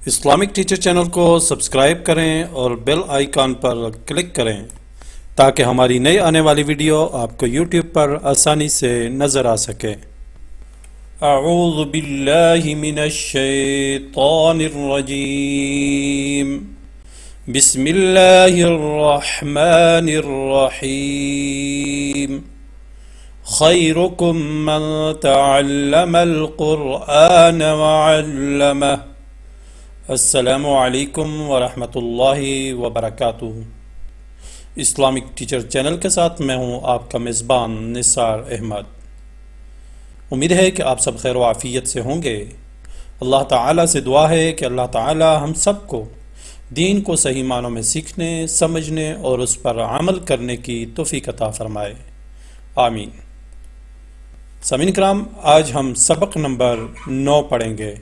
Islamic teacher channel को subscribe करें और बेल आइकॉन पर क्लिक करें ताकि हमारी नई आने वाली वीडियो आपको यूट्यूब पर आसानी से नज़र आ सके। अऊज़ु बिल्लाहि मिनश शैतानिर रजीम। बिस्मिल्लाहिर रहमानिर रहीम। खैरुकुम मन तअल्लमल कुरआन व अल्लमह। अस्सलामु अलैकुम वरहमतुल्लाहि वबरकातुहू। इस्लामिक टीचर चैनल के साथ मैं हूँ आपका मेज़बान निसार अहमद। उम्मीद है कि आप सब खैर व आफ़ियत से होंगे। अल्लाह ताला से दुआ है कि अल्लाह ताला हम सब को दीन को सही मानों में सीखने, समझने और उस पर अमल करने की तौफ़ीक़ अता फ़रमाए, आमीन। सामीन किराम, आज हम सबक नंबर 9 पढ़ेंगे।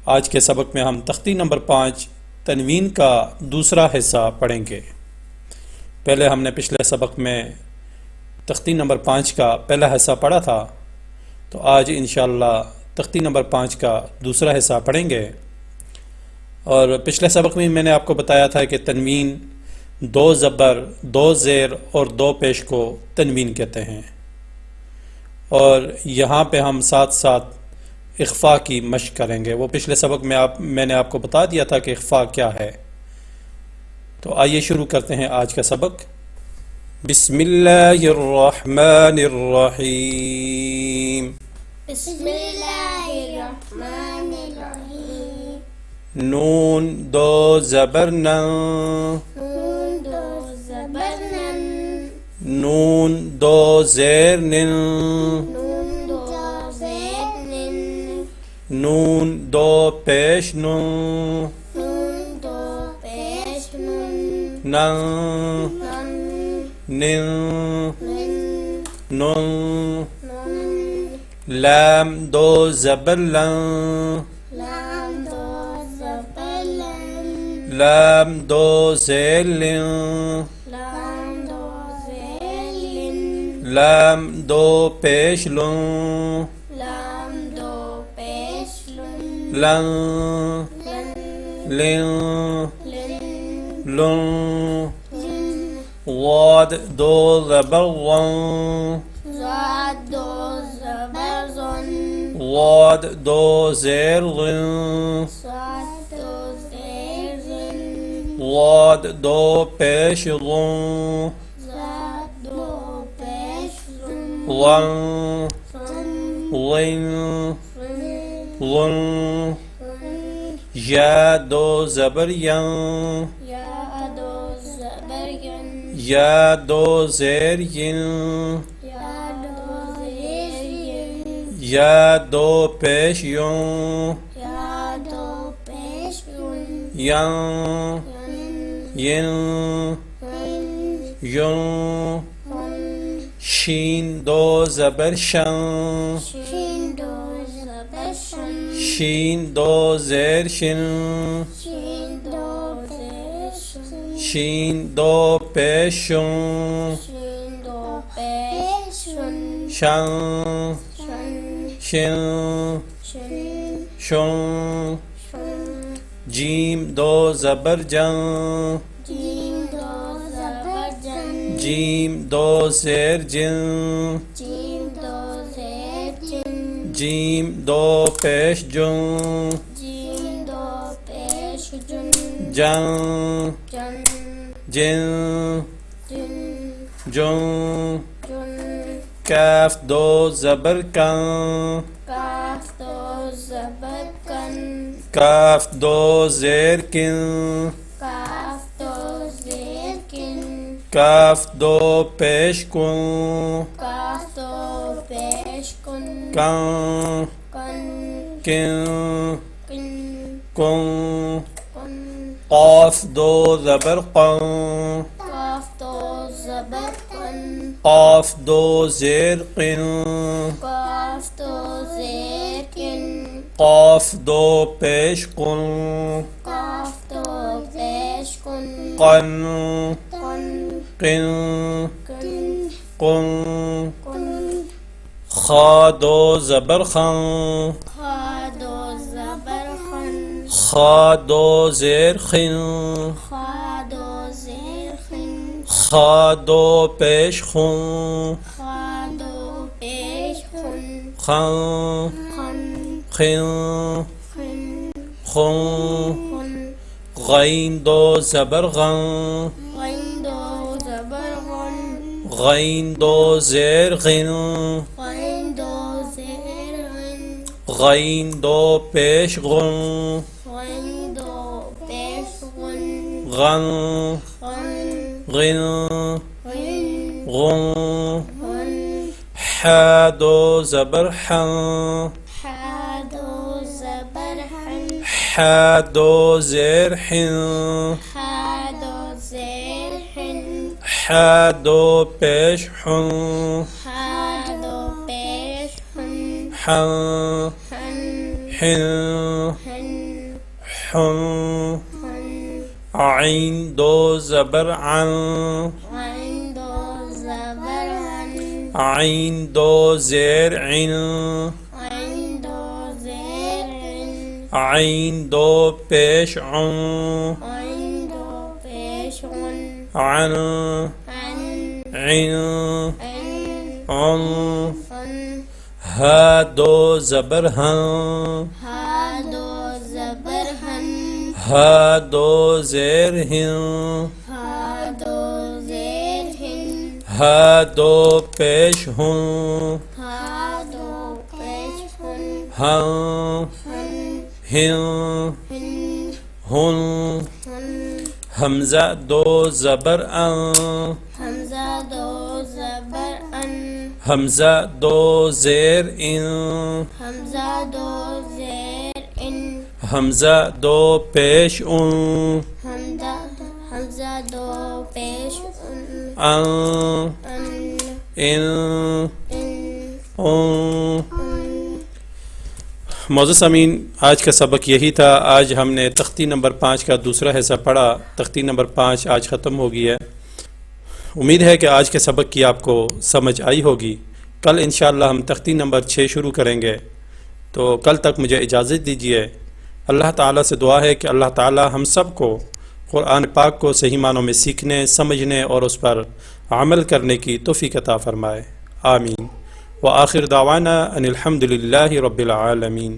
आज के सबक में हम तख्ती नंबर 5 तनवीन का दूसरा हिस्सा पढ़ेंगे। पहले हमने पिछले सबक में तख्ती नंबर 5 का पहला हिस्सा पढ़ा था, तो आज इंशाअल्लाह तख्ती नंबर 5 का दूसरा हिस्सा पढ़ेंगे। और पिछले सबक में मैंने आपको बताया था कि तनवीन 2 ज़बर, 2 ज़ेर और 2 पेश को तनवीन कहते हैं। और यहाँ पे हम साथ साथ इख्फा की मशक करेंगे। वो पिछले सबक में मैंने आपको बता दिया था कि इख्फा क्या है। तो आइए शुरू करते हैं आज का सबक। बिस्मिल्लाहिर्रहमानिर्रहीम। बिस्मिल्लाहिर्रहमानिर्रहीम। नून 2 ज़बर न, नून 2 ज़बर नन, नून 2 ज़ेर निन, नून 2 ज़ेर निन, नून 2 पेश नुन, नून 2 पेश नुन, नन, नन, निन, निन, नुन। नुन, लाम 2 ज़बर लं, लाम 2 ज़बर लन, लाम 2 ज़ेर लिन, लाम 2 ज़ेर लिन, लाम 2 पेश लुन, लाम 2 पेश लुन, लं, लन, लिन, लिन, लुन। लिन, वाद 2 ज़बर वन, ज़ाद 2 ज़बर ज़न, वाद 2 ज़ेर गिन, ज़ाद 2 ज़ेर ज़िन, वाद 2 पेश गुन, ज़ाद 2 पेश ज़ुन, वन, ज़न, लिन, ज़िन, वन। ज़न, या 2 ज़बर यं, या 2 ज़बर यन, या 2 ज़ेर यिन, या 2 ज़ेर यिन, या 2 पेश युं, या 2 पेश युन, यं, यन, यिन, यन, युं। यन, शीन 2 ज़बर शन, शीन 2 ज़बर शन, शीन 2 ज़ेर शिन, शीन 2 ज़ेर शन, शीन 2 पेश शुं, शीन 2 पेश शुन, शन, शन, शिन, शन, शुं। शन, जीम 2 ज़बर जं, जीम 2 ज़बर जन, जीम 2 ज़ेर जिन, जीम 2 ज़ेर जिन, जीम 2 पेश जुं, जीम 2 पेश जुन, जं, जन, जिन, जिन, जुं। जुन, काफ 2 ज़बर कं, काफ 2 ज़बर कन, काफ 2 ज़ेर किन, काफ 2 ज़ेर किन, काफ 2 पेश कुं, काफ 2 पेश कुन, कं, कन, किन, किन, कुं। कुन, क़ाफ 2 ज़बर क़ं, काफ 2 ज़बर कन, क़ाफ 2 ज़ेर क़िन, काफ 2 ज़ेर किन, क़ाफ 2 पेश कुं, काफ 2 पेश कुन, क़न, कन, क़िन, कन, कुं। कुन, खा 2 ज़बर खं, खा 2 ज़बर खन, खा दो ज़ेर खिन, खा दो ज़ेर खिन, खा दो पेश खुन, खा दो पेश खुन, खन खन, खिन खिन, खुन, खुन, गैन दो ज़बर गन, गैन दो ज़बर गन, गैन दो ज़ेर गिन, गैन दो ज़ेर गन, गैन दो पेश गुन, गैन दो पेश गुन, गन गन, गिन गन, गुन, गन, हा दो ज़बर हन, हा दो ज़बर हन, हा दो ज़ेर हिन, हा दो ज़ेर हिन, हा दो पेश हुन, हा दो पेश हुन, हन हन, हिन हन, हुन, हन, आइन दो ज़बर अन, गैन दो ज़बर हन, आइन दो ज़ेर इन, गैन दो ज़ेर इन, आइन दो पेश उन, गैन दो पेश उन, अन अन, इन अन, उन, अन, हा दो ज़बर हन, हा दो ज़बर हन, हा दो ज़ेर हिन, हा दो ज़ेर हिन, हा दो पेश हुन, हा दो पेश हुन, हन हन, हिन हिन, हुन, हुन, हमज़ा दो ज़बर अन, हमज़ा दो ज़बर अन, हमज़ा दो ज़ेर इन, हमज़ा दो ज़ेर इन, हमज़ा दो पेश उन, हमज़ा दो पेश उन, अन अन, इन इन, उन। उन। मौजूद सामीन, आज का सबक यही था। आज हमने तख्ती नंबर 5 का दूसरा हिस्सा पढ़ा। तख्ती नंबर 5 आज ख़त्म हो गई है। उम्मीद है कि आज के सबक की आपको समझ आई होगी। कल इंशाअल्लाह हम तख्ती नंबर 6 शुरू करेंगे। तो कल तक मुझे इजाज़त दीजिए। अल्लाह ताला से दुआ है कि अल्लाह ताला हम सब को कुरान पाक को सही मानों में सीखने, समझने और उस पर अमल करने की तौफ़ीक़ अता फ़रमाए। आमीन। व आखिर दावाना अनिल हम्दुलिल्लाहि रब्बिल आलमीन।